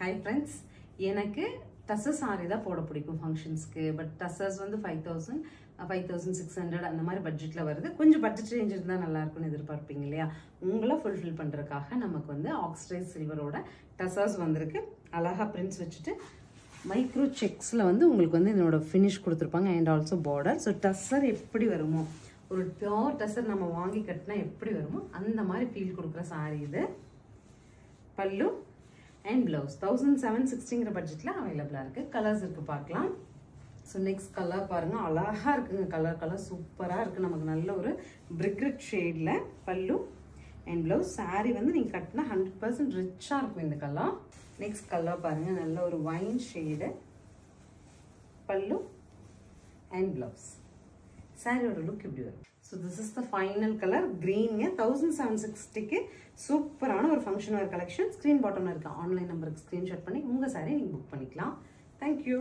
Hi friends, எனக்கு tussar saree தான் போட பிடிக்கும் ஃபங்க்ஷன்ஸ்க்கு. பட் டசர்ஸ் வந்து 5000 5600 அந்த மாதிரி பட்ஜெட்ல வருது. கொஞ்சம் பட்ஜெட் ரேஞ்ச் இருந்தா நல்லா இருக்கும்னு எதிர்பார்ப்பீங்க இல்லையா? உங்களை ஃபுல்ஃபில் பண்றதுக்காக நமக்கு வந்து ஆக்சிடைஸ் சில்வரோட டசர்ஸ் வந்திருக்கு. அழகா பிரிண்ட்ஸ் வச்சுட்டு மைக்ரோ செக்ஸ்ல வந்து உங்களுக்கு வந்து இதோட ஃபினிஷ் கொடுத்துருப்பாங்க and also border. So tussar எப்படி வருமோ, ஒரு பியோர் டசர் நம்ம வாங்கி கட்டினா எப்படி வருமோ அந்த மாதிரி ஃபீல் கொடுக்குற சாரி இது. பல்லு அண்ட் பிளவுஸ் 1760 பட்ஜெட்ல அவைலபிளா இருக்கு. கலர்ஸ் இருக்கு பார்க்கலாம். ஸோ நெக்ஸ்ட் கலர் பாருங்க, அழகா இருக்குங்க. கலர் சூப்பரா இருக்கு. நமக்கு நல்ல ஒரு பிரிக் ரெட் ஷேட்ல பல்லு அண்ட் பிளவுஸ். சாரி வந்து நீங்க கட்டினா 100% ரிச்சா இருக்கும் இந்த கலர். நெக்ஸ்ட் கலர் பாருங்க, நல்ல ஒரு வைன் ஷேடு பல்லு அண்ட் பிளவுஸ். சாரியோட லுக் இப்படி வரும். So this is the final colour கிரீன்ங்க. 1760க்கு சூப்பரான ஒரு ஃபங்க்ஷன் வேர் கலெக்ஷன். ஸ்க்ரீன் பாட்டம்ல இருக்க ஆன்லைன் நம்பருக்கு ஸ்க்ரீன்ஷாட் பண்ணி உங்க சாரி நீங்க புக் பண்ணிக்கலாம். தேங்க்யூ.